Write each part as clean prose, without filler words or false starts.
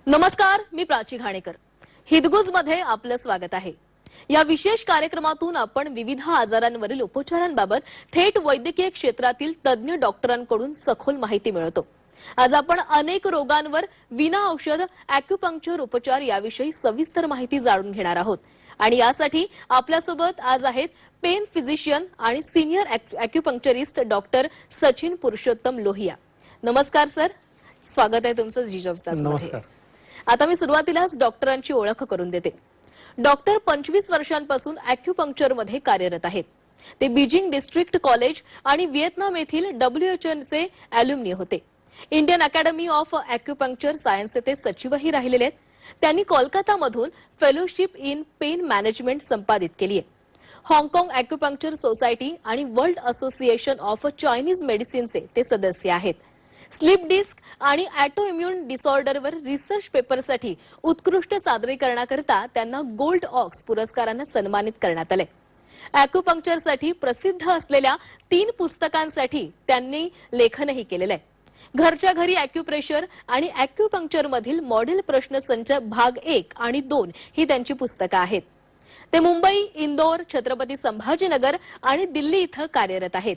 नमस्कार, मी प्राची घाणेकर. हितगुज मध्ये आपलं स्वागत आहे. या विशेष कार्यक्रमातून आपण विविध आजारांवरील उपचारांबाबत थेट वैद्यकीय क्षेत्रातील तज्ञ डॉक्टरांकडून सखोल माहिती मिळवतो. आज आपण अनेक रोगांवर विना औषध ॲक्युपंक्चर उपचार याविषयी सविस्तर माहिती जाणून घेणार आहोत. आणि यासाठी आपल्यासोबत आज आहेत पेन फिजिशियन आणि सिनियर ॲक्युपंक्चरिस्ट डॉक्टर सचिन पुरुषोत्तम लोहिया. नमस्कार सर, स्वागत आहे तुमचं जी जॉब्स मध्ये. नमस्कार. आता मी सुरुवातीलाच डॉक्टरांची ओळख करून देते. डॉक्टर 25 वर्षांपासून ॲक्युपंक्चरमध्ये कार्यरत आहेत. ते बीजिंग डिस्ट्रिक्ट कॉलेज आणि व्हिएतनाम येथील WHOचे ॲल्युमनी होते. इंडियन अकॅडमी ऑफ ॲक्युपंक्चर सायन्सचे ते सचिवही राहिलेले आहेत. त्यांनी कोलकातामधून फेलोशिप इन पेन मॅनेजमेंट संपादित केली आहे. हाँगकाँग ॲक्युपंक्चर सोसायटी आणि वर्ल्ड असोसिएशन ऑफ चायनीज मेडिसिनचे ते सदस्य आहेत. स्लीप डिस्क आणि ऑटोइम्युन डिसऑर्डरवर रिसर्च पेपरसाठी उत्कृष्ट सादरीकरणाकरता त्यांना गोल्ड ऑक्स पुरस्काराने सन्मानित करण्यात आले. ॲक्युपंक्चरसाठी प्रसिद्ध असलेल्या 3 पुस्तकांसाठी त्यांनी लेखनही केलेलं आहे. घरच्या घरी ॲक्युप्रेशर आणि ॲक्युपंक्चरमधील मॉडेल प्रश्नसंच भाग 1 आणि 2 ही त्यांची पुस्तकं आहेत. ते मुंबई, इंदोर, छत्रपती संभाजीनगर आणि दिल्ली इथं कार्यरत आहेत.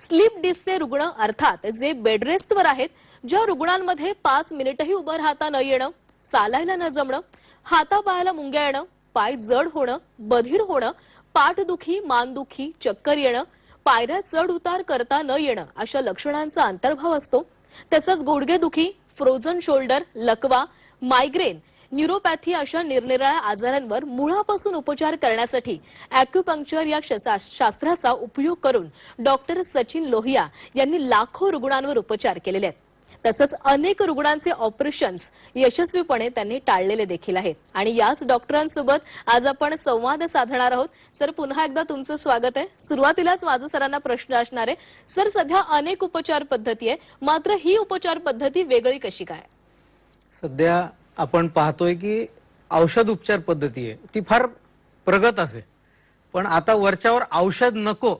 स्लीप डिस्कचे रुग्ण अर्थात जे बेडरेस्टवर आहेत, ज्या रुग्णांमध्ये 5 मिनिटही उभं राहता न येणं, चालायला न जमणं, हातापायाला मुंग्या येणं, पाय जड होणं, बधीर होणं, पाठदुखी, मानदुखी, चक्कर येणं, पायऱ्या चढ उतार करता न येणं अशा लक्षणांचा अंतर्भाव असतो. तसंच गुडघेदुखी, फ्रोझन शोल्डर, लकवा, मायग्रेन, न्यूरोपॅथी अशा निरनिराळ्या आजारांवर मुळापासून उपचार करण्यासाठी ॲक्युपंक्चर या शास्त्राचा उपयोग करून डॉक्टर सचिन लोहिया यांनी लाखो रुग्णांवर उपचार केलेले आहेत. तसंच अनेक रुग्णांचे ऑपरेशन्स यशस्वीपणे त्यांनी टाळलेले देखील आहेत. आणि याच डॉक्टरांसोबत आज आपण संवाद साधणार आहोत. सर, पुन्हा एकदा तुमचं स्वागत आहे. सुरुवातीलाच माझा सरांना प्रश्न असणार आहे, सर, सध्या अनेक उपचार पद्धती आहे, मात्र ही उपचार पद्धती वेगळी कशी काय? सध्या आपण पाहतोय की औषध उपचार पद्धती आहे ती फार प्रगत असे, पण आता वरच्यावर औषध नको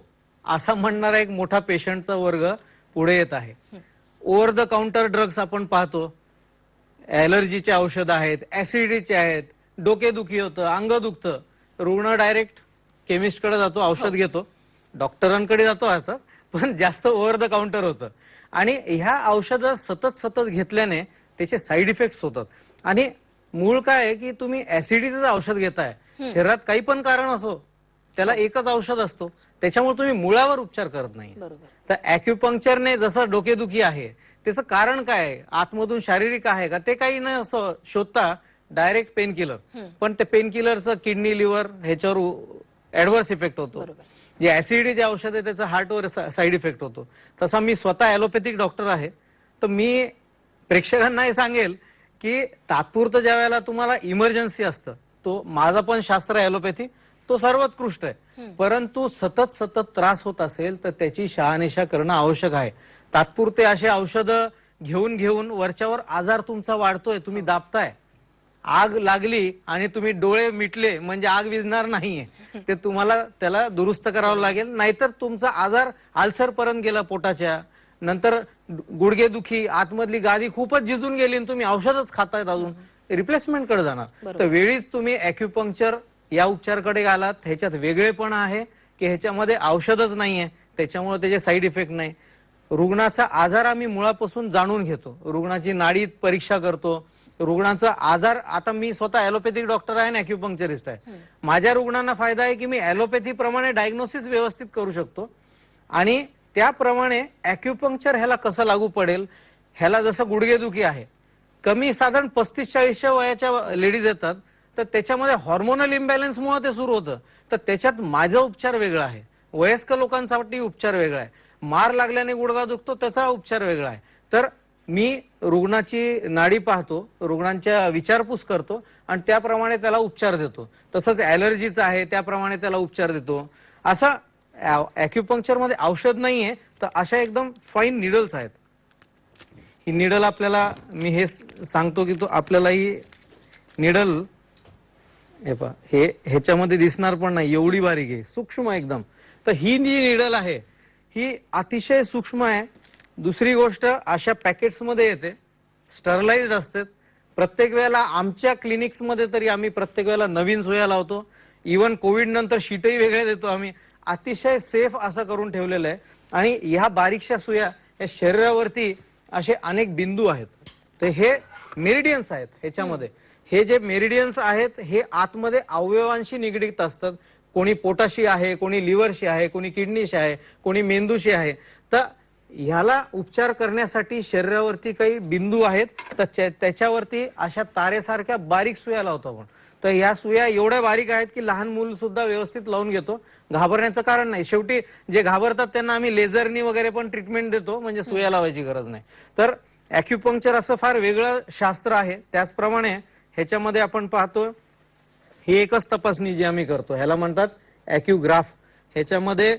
असा म्हणणारा एक मोठा पेशंटचा वर्ग पुढे येत आहे. ओव्हर द काउंटर ड्रग्स आपण पाहतो. ॲलर्जीचे औषध आहेत, ऍसिडिटीचे आहेत, डोकेदुखी होतं, अंग दुखतं, रुग्ण डायरेक्ट केमिस्टकडे जातो, औषध घेतो, डॉक्टरांकडे जातो आता, पण जास्त ओव्हर द काउंटर होतं. आणि ह्या औषधं सतत घेतल्याने त्याचे साईड इफेक्ट्स होतात. आणि मूळ काय आहे की तुम्ही ऍसिडिटीचं औषध घेताय, शरीरात काही पण कारण असो, त्याला एकच औषध असतो, त्याच्यामुळे तुम्ही मुळावर उपचार करत नाही. तर ॲक्युपंक्चरने जसं डोकेदुखी आहे त्याचं कारण काय आहे, आतमधून शारीरिक आहे का ते काही न शोधता डायरेक्ट पेन किलर, पण ते पेन किलरचं किडनी, लिव्हर ह्याच्यावर ऍडव्हर्स इफेक्ट होतो. जे ऍसिडिटीचे औषध आहे त्याचा हार्टवर साईड इफेक्ट होतो. तसा मी स्वतः ॲलोपॅथिक डॉक्टर आहे, तर मी प्रेक्षकांना हे सांगेल की तात्पुरतं ज्या वेळेला तुम्हाला इमर्जन्सी असतं, तो माझा पण शास्त्र ॲलोपॅथी तो सर्वोत्कृष्ट आहे, परंतु सतत त्रास होत असेल तर त्याची शहानिशा करणं आवश्यक आहे. तात्पुरते असे औषधं घेऊन वरच्यावर आजार तुमचा वाढतोय, तुम्ही दाबताय. आग लागली आणि तुम्ही डोळे मिटले म्हणजे आग विझणार नाहीये, ते तुम्हाला त्याला दुरुस्त करावं लागेल, नाहीतर तुमचा आजार अल्सर पर्यंत गेला पोटाच्या, नंतर गुडघेदुखी, आतमधली गादी खूपच झिजून गेली आणि तुम्ही औषधच खातायत, अजून रिप्लेसमेंट कडे जाणार. तर वेळीच तुम्ही ॲक्युपंक्चर या उपचाराकडे आलात. ह्याच्यात वेगळेपण आहे की ह्याच्यामध्ये औषधच नाहीये, त्याच्यामुळे त्याचे साईड इफेक्ट नाही. रुग्णाचा आजार आम्ही मुळापासून जाणून घेतो, रुग्णाची नाडी परीक्षा करतो, रुग्णाचा आजार. आता मी स्वतः ॲलोपॅथिक डॉक्टर आहे आणि ॲक्युपंक्चरिस्ट आहे. माझ्या रुग्णांना फायदा आहे की मी ॲलोपॅथी प्रमाणे डायग्नोसिस व्यवस्थित करू शकतो आणि त्याप्रमाणे ॲक्युपंक्चर ह्याला कसं लागू पडेल. ह्याला जसं गुडघेदुखी आहे, कमी साधारण 35-40 वयाच्या लेडीज येतात, तर त्याच्यामध्ये हॉर्मोनल इम्बॅलन्समुळे ते सुरू होतं, तर त्याच्यात माझा उपचार वेगळा आहे. वयस्क लोकांसाठी उपचार वेगळा आहे. मार लागल्याने गुडघा दुखतो त्याचा उपचार वेगळा आहे. तर मी रुग्णाची नाडी पाहतो, रुग्णांच्या विचारपूस करतो आणि त्याप्रमाणे त्याला उपचार देतो. तसंच ॲलर्जीचं आहे त्याप्रमाणे त्याला उपचार देतो. असा ॲक्युपंक्चर मध्ये औषध नाहीये, तर अशा एकदम फाईन निडल्स आहेत. ही निडल आपल्याला मी हे सांगतो की तो आपल्याला ही निडल हे पहा, हे ह्याच्यामध्ये दिसणार पण नाही, एवढी बारीक आहे, सूक्ष्म एकदम. तर ही जी निडल आहे ही अतिशय सूक्ष्म आहे. दुसरी गोष्ट, अशा पॅकेट्स मध्ये येते, स्टरलाइज्ड असते, प्रत्येक वेळेला आमच्या क्लिनिक्समध्ये तरी आम्ही प्रत्येक वेळेला नवीन सुया लावतो. इव्हन कोविड नंतर शीटही वेगळे देतो आम्ही. अतिशय सेफ असं करून ठेवलेलं आहे. आणि ह्या बारीकशा सुया या शरीरावरती असे अनेक बिंदू आहेत. तर हे मेरिडियन्स आहेत. ह्याच्यामध्ये हे जे मेरिडियन्स आहेत हे आतमध्ये अवयवांशी निगडीत असतात. कोणी पोटाशी आहे, कोणी लिव्हरशी आहे, कोणी किडनीशी आहे, कोणी मेंदूशी आहे. तर ह्याला उपचार करण्यासाठी शरीरावरती काही बिंदू आहेत. तर त्याच्यावरती अशा तारेसारख्या बारीक सुया लावतो आपण. तर या सुया एवढ्या बारीक आहेत की लहान मूल सुद्धा व्यवस्थित लावून घेतो. घाबरण्याचं कारण नाही. शेवटी जे घाबरतात त्यांना आम्ही लेझरनी वगैरे पण ट्रीटमेंट देतो, म्हणजे सुया लावायची गरज नाही. तर अॅक्युपंक्चर असं फार वेगळं शास्त्र आहे. त्याचप्रमाणे ह्याच्यामध्ये आपण पाहतो ही एकच तपासणी जी आम्ही करतो ह्याला म्हणतात अॅक्युग्राफ. ह्याच्यामध्ये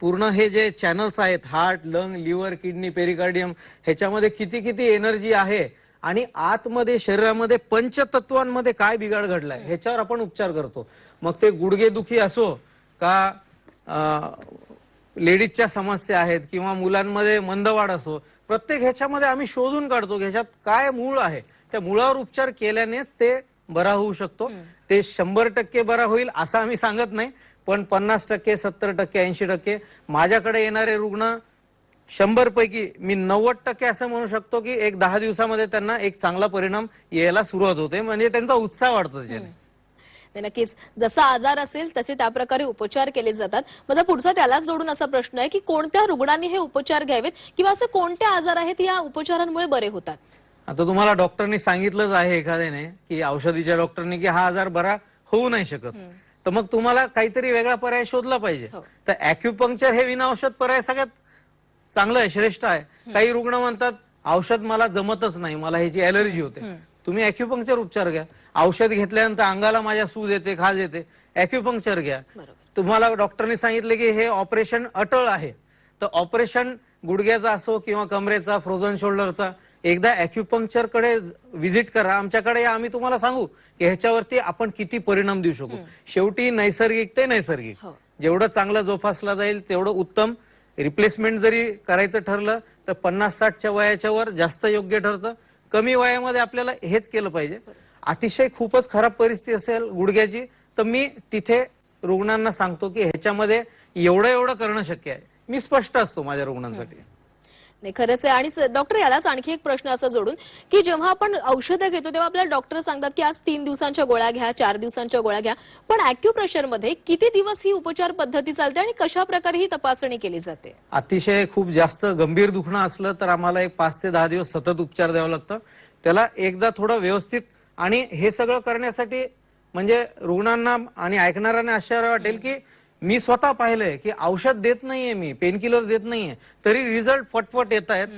पूर्ण हे जे चॅनल्स आहेत heart, lung, liver, kidney, pericardium ह्याच्यामध्ये किती किती एनर्जी आहे आणि आतमध्ये शरीरामध्ये पंचतत्वांमध्ये काय बिघाड घडलाय ह्याच्यावर आपण उपचार करतो. मग ते गुडघेदुखी असो का लेडीजच्या समस्या आहेत किंवा मुलांमध्ये मंदवाड असो, प्रत्येक ह्याच्यामध्ये आम्ही शोधून काढतो की ह्याच्यात काय मूळ आहे. त्या मुळावर उपचार केल्यानेच ते बरा होऊ शकतो. ते 100% बरा होईल असं आम्ही सांगत नाही, पण 50%, 70%, 80% माझ्याकडे येणारे रुग्ण 100 पैकी मी 90% असं म्हणू शकतो की एक 10 दिवसामध्ये त्यांना एक चांगला परिणाम यायला सुरुवात होते. म्हणजे त्यांचा उत्साह वाढतो त्याच्याने. नक्कीच जसा आजार असेल तसे त्या प्रकारे उपचार केले जातात. माझा पुढचा त्यालाच जोडून असा प्रश्न आहे की कोणत्या रुग्णांनी हे उपचार घ्यावेत किंवा असे कोणते आजार आहेत या उपचारांमुळे बरे होतात? आता तुम्हाला डॉक्टरनी सांगितलंच आहे एखाद्याने की औषधीच्या डॉक्टरने की हा आजार बरा होऊ नाही शकत, तर मग तुम्हाला काहीतरी वेगळा पर्याय शोधला पाहिजे. तर अॅक्युपंक्चर हे विना औषध पर्याय सगळ्यात चांगलं आहे, श्रेष्ठ आहे. काही रुग्ण म्हणतात औषध मला जमतच नाही, मला ह्याची ऍलर्जी होते. तुम्ही अॅक्युपंक्चर उपचार घ्या. औषध घेतल्यानंतर अंगाला माझ्या सूज येते, खाज येते, अॅक्युपंक्चर घ्या. तुम्हाला डॉक्टरने सांगितले की हे ऑपरेशन अटळ आहे, तर ऑपरेशन गुडघ्याचा असो किंवा कमरेचा, फ्रोझन शोल्डरचा, एकदा अॅक्युपंक्चर कडे व्हिजिट करा, आमच्याकडे या, आम्ही तुम्हाला सांगू की ह्याच्यावरती आपण किती परिणाम देऊ शकू. शेवटी नैसर्गिक ते नैसर्गिक, जेवढं चांगलं जोपासला जाईल तेवढं उत्तम. रिप्लेसमेंट जरी करायचं ठरलं तर 50-60च्या वयाच्या वर जास्त योग्य ठरतं. कमी वयामध्ये आपल्याला हेच केलं पाहिजे. अतिशय खूपच खराब परिस्थिती असेल गुडघ्याची तर मी तिथे रुग्णांना सांगतो की ह्याच्यामध्ये एवढं करणं शक्य आहे. मी स्पष्ट असतो माझ्या रुग्णांसाठी. नाही खरंच आहे. आणि डॉक्टर यालाच आणखी एक प्रश्न असा जोडून की जेव्हा आपण औषधं घेतो तेव्हा आपल्याला डॉक्टर सांगतात की आज 3 दिवसांच्या गोळ्या घ्या, 4 दिवसांच्या गोळ्या घ्या, पण अॅक्युप्रेशर मध्ये किती दिवस ही उपचार पद्धती चालते आणि कशा प्रकारे ही तपासणी केली जाते? अतिशय खूप जास्त गंभीर दुखणं असलं तर आम्हाला एक 5 ते 10 दिवस सतत उपचार द्यावं लागतं. त्याला एकदा थोडं व्यवस्थित, आणि हे सगळं करण्यासाठी म्हणजे रुग्णांना आणि ऐकणाऱ्यांना आश्चर्य वाटेल की मी स्वतः पाहिलंय की औषध देत नाहीये, मी पेनकिलर देत नाहीये, तरी रिझल्ट फटफट येत आहेत.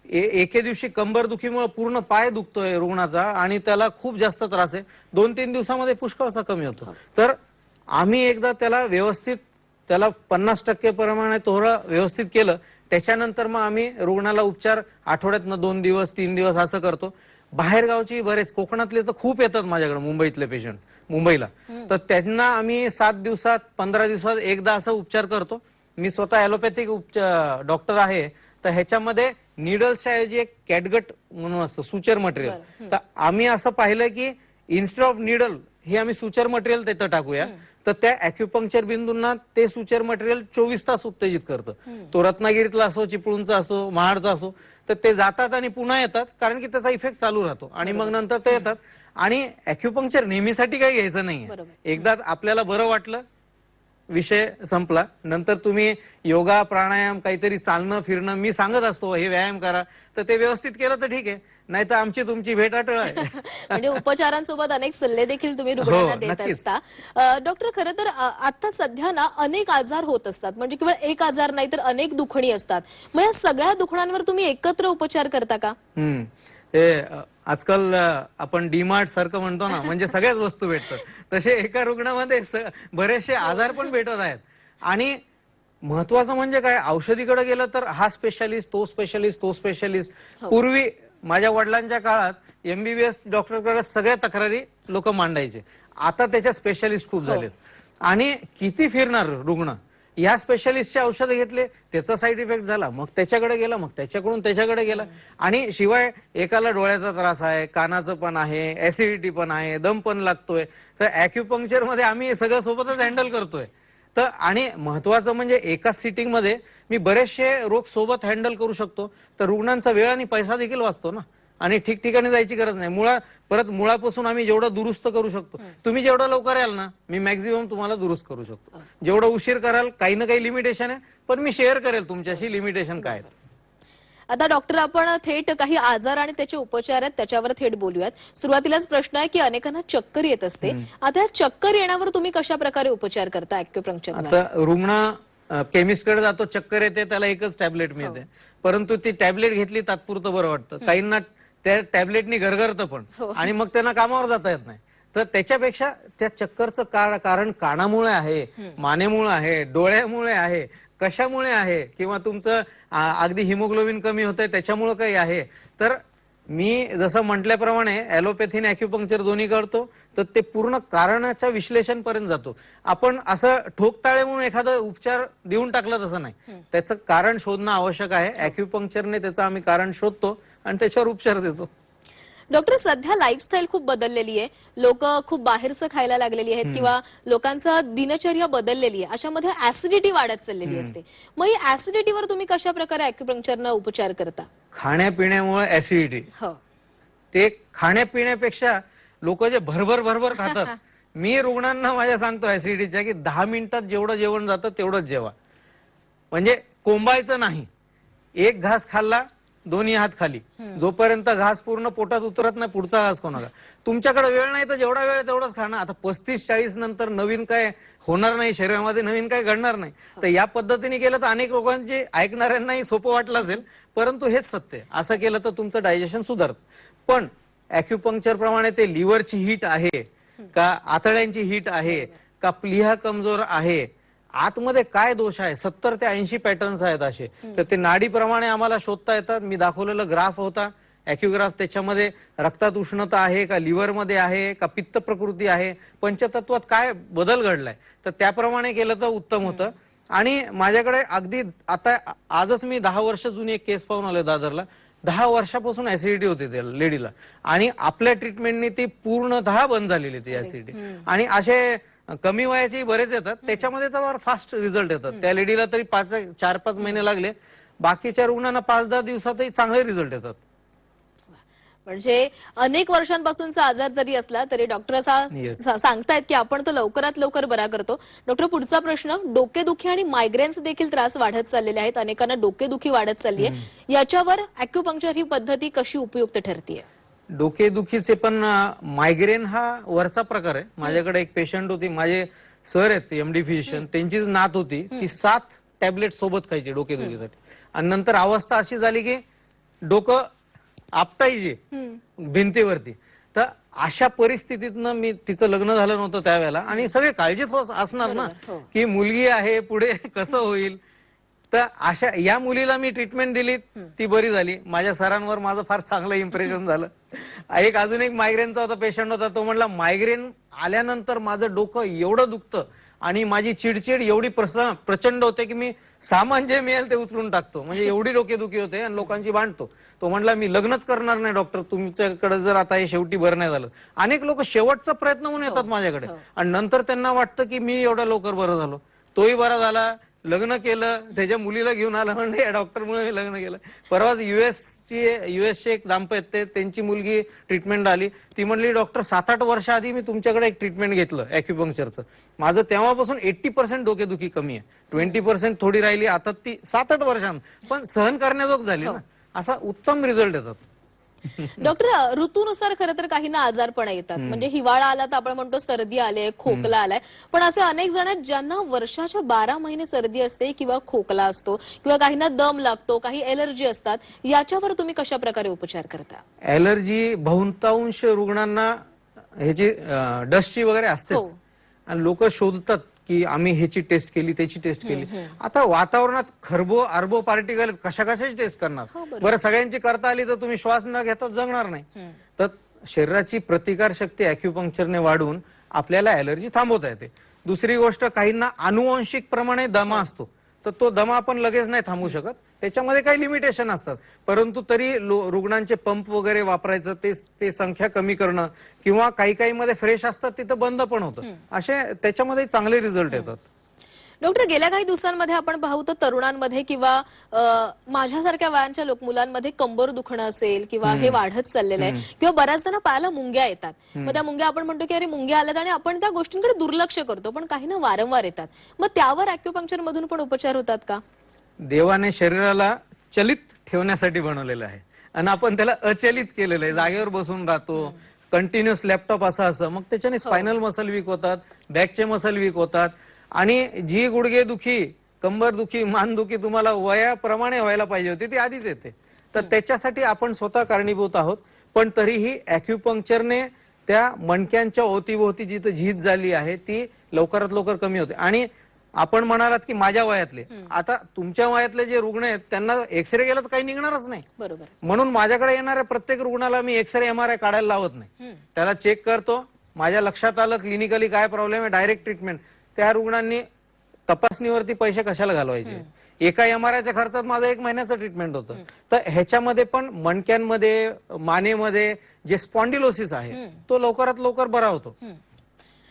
एके दिवशी कंबर दुखीमुळे पूर्ण पाय दुखतोय रुग्णाचा आणि त्याला खूप जास्त त्रास आहे, 2-3 दिवसामध्ये पुष्कळसा कमी होतो. तर आम्ही एकदा त्याला व्यवस्थित, त्याला 50% प्रमाणे थोडं व्यवस्थित केलं, त्याच्यानंतर मग आम्ही रुग्णाला उपचार आठवड्यातनं 2 दिवस 3 दिवस असं करतो. बाहेरगावची बरेच कोकणातले तर खूप येतात माझ्याकडे, मुंबईतले पेशंट मुंबईला, तर त्यांना आम्ही 7 दिवसात 15 दिवसात एकदा असा उपचार करतो. मी स्वतः ॲलोपॅथिक डॉक्टर आहे, तर ह्याच्यामध्ये निडल्सच्या ऐवजी एक कॅटगट म्हणून असतं सुचर मटेरियल. तर आम्ही असं पाहिलं की इन्स्टेड ऑफ निडल हे आम्ही सुचर मटेरियल तिथं टाकूया, तर त्या अॅक्युपंक्चर बिंदूंना ते सुचर मटेरियल 24 तास उत्तेजित करतं. तो रत्नागिरीतला असो, चिपळूणचा असो, महाडचा असो, तर ते जातात आणि पुन्हा येतात, कारण की त्याचा इफेक्ट चालू राहतो आणि मग नंतर ते येतात. आणि अॅक्युपंक्चर नेहमीसाठी काही घ्यायचं नाहीये. एकदा आपल्याला बरं वाटलं, विषय संपला. नंतर तुम्ही योगा, प्राणायाम, काहीतरी चालणं फिरणं, मी सांगत असतो हे व्यायाम करा, तर ते व्यवस्थित केलं तर ठीक आहे, नाही तर आमची तुमची भेट अटळ आहे. म्हणजे उपचारांसोबत अनेक सल्ले देखील तुम्ही रुग्णांना देत असता. डॉक्टर, खरं तर आता सध्या ना अनेक आजार होत असतात, म्हणजे केवळ एक आजार नाही तर अनेक दुखणी असतात. मग या सगळ्या दुखण्यांवर तुम्ही एकत्र उपचार करता का? हे आजकाल आपण डीमार्ट सारखं म्हणतो ना, म्हणजे सगळ्याच वस्तू भेटतात, तसे एका रुग्णामध्ये बरेचसे आजार पण भेटत आहेत. आणि महत्वाचं म्हणजे काय, औषधीकडे गेलं तर हा स्पेशालिस्ट, तो स्पेशालिस्ट, तो स्पेशालिस्ट. पूर्वी माझ्या वडिलांच्या काळात MBBS डॉक्टरकडे सगळ्या तक्रारी लोक मांडायचे, आता त्याच्या स्पेशालिस्ट खूप झालेत. आणि किती फिरणार रुग्ण, या स्पेशालिस्टचे औषधं घेतले, त्याचा साईड इफेक्ट झाला, मग त्याच्याकडे गेला, मग त्याच्याकडून त्याच्याकडे गेला. आणि शिवाय एकाला डोळ्याचा त्रास आहे, कानाचं पण आहे, ऍसिडिटी पण आहे, दम पण लागतोय, तर अॅक्युपंक्चर मध्ये आम्ही हे सगळं सोबतच हँडल करतोय. तर आणि महत्वाचं म्हणजे एकाच सिटिंग मध्ये मी बरेचसे रोग सोबत हँडल करू शकतो, तर रुग्णांचा वेळ आणि पैसा देखील वाचतो ना, आणि ठिकठिकाणी जायची गरज नाही. परत मुळापासून आम्ही जेवढं दुरुस्त करू शकतो, तुम्ही जेवढं लवकर याल ना, मी मॅक्झिमम तुम्हाला दुरुस्त करू शकतो. जेवढं उशीर कराल, काही ना काही लिमिटेशन आहे, पण मी शेअर करेल तुमच्याशी लिमिटेशन काय आहेत. आता डॉक्टर, आपण थेट काही आजार आणि त्याचे उपचार आहेत त्याच्यावर थेट बोलूयात. सुरुवातीलाच प्रश्न आहे की अनेकांना चक्कर येत असते. आता या चक्कर येण्यावर तुम्ही कशा प्रकारे उपचार करता अॅक्युपंक्चर? आता रुग्ण केमिस्टकडे जातो, चक्कर येते, त्याला एकच टॅबलेट मिळते, परंतु ती टॅबलेट घेतली तात्पुरतं बरं वाटतं, काहींना त्या टॅबलेटनी गरगरतं पण, आणि मग त्यांना कामावर जाता येत नाही. तर त्याच्यापेक्षा त्या चक्करचं कारण कानामुळे आहे, मानेमुळे आहे, डोळ्यामुळे आहे, कशामुळे आहे, किंवा तुमचं अगदी हिमोग्लोबिन कमी होतंय त्याच्यामुळे काही आहे, तर मी जसं म्हटल्याप्रमाणे ऍलोपॅथी आणि अॅक्युपंक्चर दोन्ही करतो, तर ते पूर्ण कारणाच्या विश्लेषण पर्यंत जातो. आपण असं ठोकताळे म्हणून एखादा उपचार देऊन टाकलं तसं नाही, त्याचं कारण शोधणं आवश्यक आहे. अॅक्युपंक्चरने त्याचं आम्ही कारण शोधतो आणि त्याच्यावर उपचार देतो. डॉक्टर, सध्या लाईफस्टाईल खूप बदललेली आहे, लोक खूप बाहेरचं खायला लागलेली आहेत, किंवा लोकांचं दिनचर्या बदललेली आहे, अशामध्ये ऍसिडिटी वाढत चाललेली असते. मग ही ऍसिडिटीवर तुम्ही कशा प्रकारे अॅक्युपंक्चरनं उपचार करता? खाण्यापिण्यामुळे ऍसिडिटी, ते खाण्यापिण्यापेक्षा लोक जे भरभर खातात, मी रुग्णांना माझ्या सांगतो ऍसिडिटीच्या की 10 मिनिटात जेवढं जेवण जातं तेवढंच जेवा, म्हणजे कोंबायचं नाही. एक घास खाल्ला, दोन्ही हात खाली, जोपर्यंत घास पूर्ण पोटात उतरत नाही पुढचा घास कोणाला. तुमच्याकडे वेळ नाही तर जेवढा वेळ तेवढंच खाणं. आता 35-40 नंतर नवीन काय होणार नाही, शरीरामध्ये नवीन काय घडणार नाही, तर या पद्धतीने केलं तर अनेक लोकांचे ऐकणाऱ्यांनाही सोपं वाटलं असेल, परंतु हेच सत्य आहे. असं केलं तर तुमचं डायजेशन सुधारतं. पण अॅक्युपंक्चर प्रमाणे ते लिव्हरची हीट आहे का, आतड्यांची हीट आहे का, प्लीहा कमजोर आहे, आतमध्ये काय दोष आहे, 70 ते 80 पॅटर्न्स आहेत असे, तर ते नाडीप्रमाणे आम्हाला शोधता येतात. मी दाखवलेलं ग्राफ होता अॅक्युग्राफ, त्याच्यामध्ये रक्तात उष्णता आहे का, लिव्हरमध्ये आहे का, पित्त प्रकृती आहे, पंचतत्वात काय बदल घडलाय, तर त्याप्रमाणे केलं तर उत्तम होतं. आणि माझ्याकडे अगदी आता आजच मी 10 वर्ष जुनी एक केस पाहून आलोय दादरला. 10 वर्षापासून ऍसिडिटी होती त्या लेडीला, आणि आपल्या ट्रीटमेंटनी ती पूर्णतः बंद झालेली ती ऍसिडिटी. आणि असे कमी वयाचे बरेच येतात, त्याच्यामध्ये तर फास्ट रिझल्ट येतात. त्या लेडीला तरी 4-5 महिने लागले, बाकीच्या रुग्णांना 5-10 दिवसातही चांगले रिझल्ट येतात. म्हणजे अनेक वर्षांपासूनचा आजार जरी असला तरी डॉक्टर असा सांगतायत की आपण तो लवकरात लवकर बरा करतो. डॉक्टर, पुढचा प्रश्न, डोकेदुखी आणि मायग्रेन्स देखील त्रास वाढत चाललेले आहेत, अनेकांना डोकेदुखी वाढत चालली आहे, याच्यावर अॅक्युपंक्चर ही पद्धती कशी उपयुक्त ठरतीये? डोकेदुखीचे पण, मायग्रेन हा वरचा प्रकार आहे. माझ्याकडे एक पेशंट होती, माझे सर आहेत एमडी फिजिशियन, त्यांचीच नात होती, ती 7 टॅबलेट सोबत खायची डोकेदुखीसाठी, आणि नंतर अवस्था अशी झाली की डोकं आपटायची भिंतीवरती. तर अशा परिस्थितीतनं मी, तिचं लग्न झालं नव्हतं त्यावेळेला, आणि सगळे काळजीत असणार ना की मुलगी आहे, पुढे कसं होईल. तर अशा या मुलीला मी ट्रीटमेंट दिली, ती बरी झाली. माझ्या सरांवर माझं फार चांगलं इम्प्रेशन झालं. अजून एक मायग्रेनचा होता पेशंट होता, तो म्हणला मायग्रेन आल्यानंतर माझं डोकं एवढं दुखतं आणि माझी चिडचिड एवढी प्रचंड होते की मी सामान जे मिळेल ते उचलून टाकतो, म्हणजे एवढी डोकेदुखी होते आणि लोकांची भांडतो. तो म्हणला मी लग्नच करणार नाही डॉक्टर, तुमच्याकडे जर आता हे शेवटी बरं नाही झालं. अनेक लोक शेवटचा प्रयत्न म्हणून येतात माझ्याकडे, आणि नंतर त्यांना वाटतं की मी एवढ्या लवकर बरं झालो. तोही बरा झाला, लग्न केलं, त्याच्या मुलीला घेऊन आला, म्हणजे या डॉक्टरमुळे मी लग्न केलं. परवाच युएसचे एक दाम्पत्य, त्यांची मुलगी ट्रीटमेंट आली, ती म्हणली डॉक्टर 7-8 वर्ष आधी मी तुमच्याकडे एक ट्रीटमेंट घेतलं अॅक्युपंक्चरचं, माझं तेव्हापासून 80% डोकेदुखी कमी आहे, 20% थोडी राहिली, आता ती 7-8 वर्षांत पण सहन करण्याजोग झाली ना. असा उत्तम रिझल्ट येतात. डॉक्टर, ऋतूनुसार खरं तर काहींना आजारपण येतात, म्हणजे हिवाळा आला तर आपण म्हणतो सर्दी आले, खोकला आलाय, पण असे अनेक जण आहेत ज्यांना वर्षाच्या 12 महिने सर्दी असते किंवा खोकला असतो, किंवा काहींना दम लागतो, काही एलर्जी असतात, याच्यावर तुम्ही कशा प्रकारे उपचार करता? एलर्जी बहुतांश रुग्णांना ह्याची डस्टची वगैरे असतेच, आणि लोक शोधतात की आम्ही ह्याची टेस्ट केली, त्याची टेस्ट केली. आता वातावरणात अर्बो पार्टिकल कशा कशाची टेस्ट करणार बरं, सगळ्यांची करता आली तर तुम्ही श्वास न घेता जगणार नाही. तर शरीराची प्रतिकार शक्ती अॅक्युपंक्चरने वाढवून आपल्याला ऍलर्जी थांबवता येते. दुसरी गोष्ट, काहींना आनुवंशिक प्रमाणे दमा असतो, तर तो दमा आपण लगेच नाही थांबवू शकत, त्याच्यामध्ये काही लिमिटेशन असतात. परंतु तरी रुग्णांचे पंप वगैरे वापरायचं, ते संख्या कमी करणं, किंवा काही मध्ये फ्रेश असतात तिथं बंद पण होतं, असे त्याच्यामध्ये चांगले रिझल्ट येतात. डॉक्टर, गेल्या काही दिवसांमध्ये आपण पाहू तर तरुणांमध्ये किंवा माझ्यासारख्या वयांच्या मुलांमध्ये कंबर दुखणं असेल किंवा हे वाढत चाललेलं आहे, किंवा बऱ्याच जण पायाला मुंग्या येतात. मग त्या मुंग्या आपण म्हणतो की अरे मुंग्या आल्यात आणि आपण त्या गोष्टींकडे दुर्लक्ष करतो, पण काही ना वारंवार येतात. मग त्यावर अॅक्युपंक्चर मधून पण उपचार होतात का? देवाने शरीराला चलित ठेवण्यासाठी बनवलेलं आहे आणि आपण त्याला अचलित केलेलं आहे. जागेवर बसून राहतो, कंटिन्युअस लॅपटॉप असं, मग त्याच्याने स्पायनल मसल वीक होतात, बॅकचे मसल वीक होतात, आणि जी गुडघे दुखी, कंबर दुखी, मान दुखी तुम्हाला वयाप्रमाणे व्हायला पाहिजे होती ती आधीच येते. तर त्याच्यासाठी आपण स्वतः कारणीभूत आहोत. पण तरीही अॅक्युपंक्चरने त्या मणक्यांच्या अवतीभोवती जिथं झीज झाली आहे ती लवकरात लवकर कमी होते. आणि आपण म्हणालात की माझ्या वयातले, आता तुमच्या वयातले जे रुग्ण आहेत त्यांना एक्सरे केला तर काही निघणारच नाही. बरोबर. म्हणून माझ्याकडे येणाऱ्या प्रत्येक रुग्णाला मी एक्सरे MRI काढायला लावत नाही, त्याला चेक करतो, माझ्या लक्षात आलं क्लिनिकली काय प्रॉब्लेम आहे, डायरेक्ट ट्रीटमेंट. त्या रुग्णांनी तपासणीवरती पैसे कशाला घालवायचे? एका MRIच्या खर्चात माझं 1 महिन्याचं ट्रीटमेंट होतं. तर ह्याच्यामध्ये पण मणक्यांमध्ये, मानेमध्ये जे स्पॉन्डिलोसिस आहे तो लवकरात लवकर बरा होतो.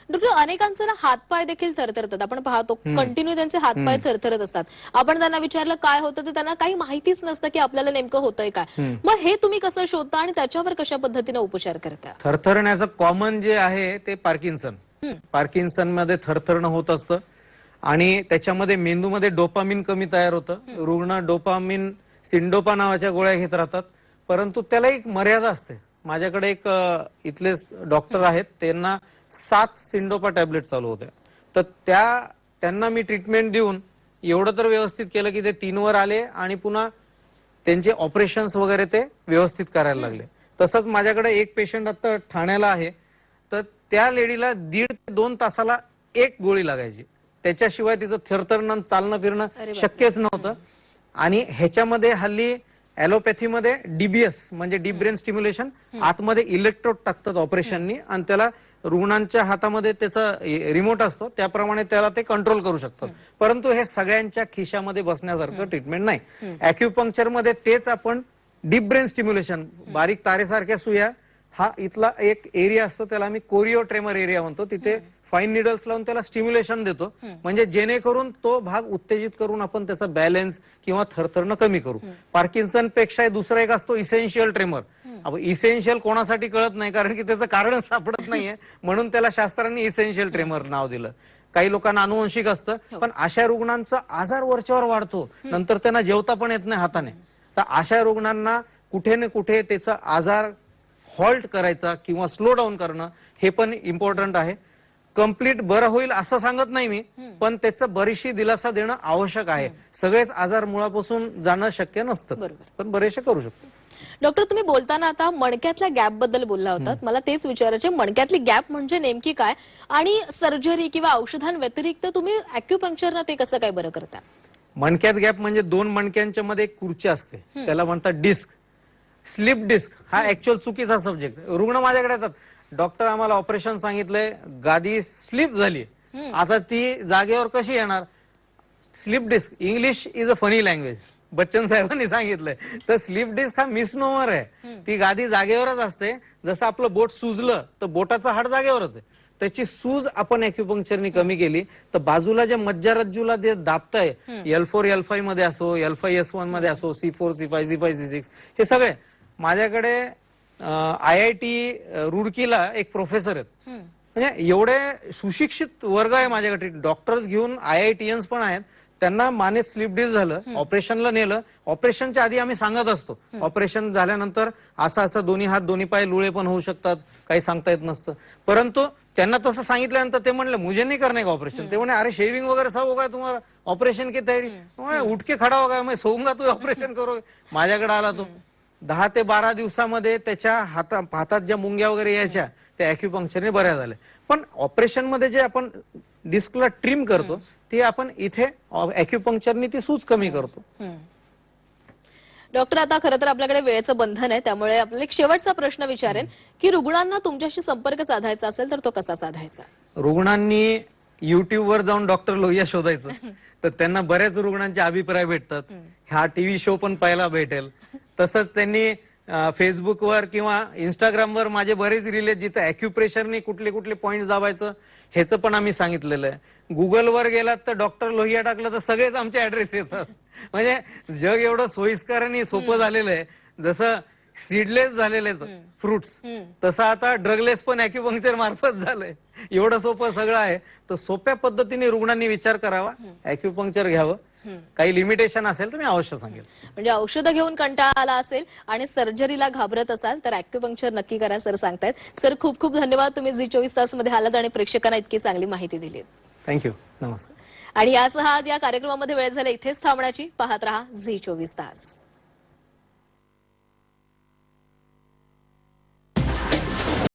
डॉक्टर, अनेकांचे ना हातपाय देखील थरथरतात. आपण पाहतो कंटिन्यू त्यांचे हातपाय थरथरत असतात. आपण त्यांना विचारलं काय होतं तर त्यांना काही माहितीच नसतं की आपल्याला नेमकं होतंय काय. मग हे तुम्ही कसं शोधता आणि त्याच्यावर कशा पद्धतीने उपचार करता? थरथरण्याचं कॉमन जे आहे ते पार्किन्सन मध्ये थरथरणं होत असतं, आणि त्याच्यामध्ये मेंदूमध्ये डोपामिन कमी तयार होतं. रुग्ण डोपामिन, सिंडोपा नावाच्या गोळ्या घेत राहतात, परंतु त्याला एक मर्यादा असते. माझ्याकडे एक इथले डॉक्टर आहेत, त्यांना 7 सिंडोपा टॅबलेट चालू होत्या. तर त्यांना मी ट्रीटमेंट देऊन एवढं तर व्यवस्थित केलं की ते 3 वर आले आणि पुन्हा त्यांचे ऑपरेशन्स वगैरे ते व्यवस्थित करायला लागले. तसंच माझ्याकडे एक पेशंट आता ठाण्याला आहे, तर त्या लेडीला 1.5 ते 2 तासाला 1 गोळी लागायची, त्याच्याशिवाय तिचं थरथरणं, चालणं फिरणं शक्यच नव्हतं. आणि ह्याच्यामध्ये हल्ली ॲलोपॅथीमध्ये DBS म्हणजे डीप ब्रेन स्टिम्युलेशन, आतमध्ये इलेक्ट्रोड टाकतात ऑपरेशननी, आणि त्याला रुग्णांच्या हातामध्ये त्याचा रिमोट असतो, त्याप्रमाणे त्याला ते कंट्रोल करू शकतात. परंतु हे सगळ्यांच्या खिशामध्ये बसण्यासारखं ट्रीटमेंट नाही. अॅक्युपंक्चर मध्ये तेच आपण डीप ब्रेन स्टिम्युलेशन, बारीक तारेसारख्या सुया, हा इथला एक एरिया असतो, त्याला आम्ही कोरिओट्रेमर एरिया म्हणतो, तिथे फाईन निडल्स लावून त्याला स्टिम्युलेशन देतो, म्हणजे जेणेकरून तो भाग उत्तेजित करून आपण त्याचा बॅलन्स किंवा थरथरणं कमी करू. पार्किन्सन पेक्षा दुसरा एक असतो इसेन्शियल ट्रेमर. इसेन्शियल कोणासाठी कळत नाही, कारण की त्याचं कारणच सापडत नाहीये, म्हणून त्याला शास्त्रांनी इसेन्शियल ट्रेमर नाव दिलं. काही लोकांना अनुवंशिक असतं, पण अशा रुग्णांचा आजार वरच्यावर वाढतो, नंतर त्यांना जेवता पण येत नाही हाताने. तर अशा रुग्णांना कुठे ना कुठे त्याचा आजार हॉल्ट करायचा किंवा स्लो डाऊन करणं हे पण इम्पॉर्टंट आहे. कंप्लीट बरं होईल असं सांगत नाही मी, पण त्याचं बरीचशी दिलासा देणं आवश्यक आहे. सगळेच आजार मुळापासून जाणं शक्य नसतं, पण बरेचसे करू शकतो. डॉक्टर, तुम्ही बोलताना आता मणक्यातल्या गॅप बद्दल बोलला होतात, मला तेच विचारायचे, मणक्यातली गॅप म्हणजे नेमकी काय, आणि सर्जरी किंवा औषधांव्यतिरिक्त तुम्ही अॅक्युपंक्चरनं ते कसं काय बरं करता? मणक्यात गॅप म्हणजे 2 मणक्यांच्या मध्ये एक खुर्ची असते, त्याला म्हणतात डिस्क. स्लिप डिस्क हा ऍक्च्युअल चुकीचा सब्जेक्ट. रुग्ण माझ्याकडे येतात, डॉक्टर आम्हाला ऑपरेशन सांगितलंय, गादी स्लिप झाली, आता ती जागेवर कशी येणार? Slip disc, English is a funny language, Bachchan साहेबांनी सांगितलंय. तर स्लिप डिस्क हा मिसनोमर आहे. ती गादी जागेवरच असते, जसं आपलं बोट सुजलं तर बोटाचा हाड जागेवरच आहे. त्याची सूज आपण अॅक्युपंक्चरनी कमी केली तर बाजूला जे मज्जारज्जूला जे दाबताय, L4 L5 मध्ये असो, L5 S1 मध्ये असो, C4 C5 C5 C6, हे सगळे माझ्याकडे IIT रुडकीला एक प्रोफेसर आहेत, म्हणजे एवढे सुशिक्षित वर्ग आहे माझ्याकडे. डॉक्टर्स घेऊन IITians पण आहेत, त्यांना मानेत स्लिप डिस्क झालं, ऑपरेशनला नेलं. ऑपरेशनच्या आधी आम्ही सांगत असतो, ऑपरेशन झाल्यानंतर असं असं दोन्ही हात दोन्ही पाय लुळे पण होऊ शकतात, काही सांगता येत नसतं. परंतु त्यांना तसं सांगितल्यानंतर ते म्हणलं मुझे नहीं करने का ऑपरेशन. ते म्हणे अरे शेविंग वगैरे सब होगा तुम्हाला, ऑपरेशन की तयारी? उठ के खडा होगा, मैं सोऊंगा तू ऑपरेशन करोगे. माझ्याकडे आला तो 10 ते 12 दिवसामध्ये त्याच्या हातात ज्या मुंग्या वगैरे यायच्या त्या अॅक्युपंक्चरने बऱ्या झाल्या. पण ऑपरेशन मध्ये जे आपण डिस्कला ट्रिम करतो ते आपण इथे अॅक्युपंक्चरने ती सूज कमी करतो. डॉक्टर, आता खरं तर आपल्याकडे वेळेचं बंधन आहे, त्यामुळे आपल्याला एक शेवटचा प्रश्न विचारेन की रुग्णांना तुमच्याशी संपर्क साधायचा असेल तर तो कसा साधायचा? रुग्णांनी युट्यूबवर जाऊन डॉक्टर लोहिया शोधायचं तर त्यांना बऱ्याच रुग्णांचे अभिप्राय भेटतात. हा टीव्ही शो पण पाहायला भेटेल. तसंच त्यांनी फेसबुकवर किंवा इंस्टाग्रामवर माझे बरेच रील आहेत जिथे अॅक्युप्रेशरने कुठले कुठले पॉइंट दाबायचं ह्याचं पण आम्ही सांगितलेलं आहे. गुगलवर गेलात तर डॉक्टर लोहिया टाकलं तर सगळेच आमचे ऍड्रेस येतात. म्हणजे जग एवढं सोयीस्कर आणि सोपं झालेलं आहे. जसं सीडलेस झालेले फ्रुट्स तसं आता ड्रगलेस पण अॅक्युपंक्चर मार्फत झालंय. एवढं सोपं सगळं आहे. तर सोप्या पद्धतीने रुग्णांनी विचार करावा, अॅक्युपंक्चर घ्यावं. काही लिमिटेशन असेल तर मी अवश्य सांगेल. म्हणजे औषधं घेऊन कंटाळा आला असेल आणि सर्जरीला घाबरत असाल तर अॅक्युपंक्चर नक्की करा सर सांगतायत. सर खूप खूप धन्यवाद, तुम्ही झी 24 तास मध्ये आलात आणि प्रेक्षकांना इतकी चांगली माहिती दिली. थँक्यू. नमस्कार. आणि यासह आज या कार्यक्रमामध्ये वेळ झाला इथेच थांबण्याची. पाहत रहा झी 24 तास.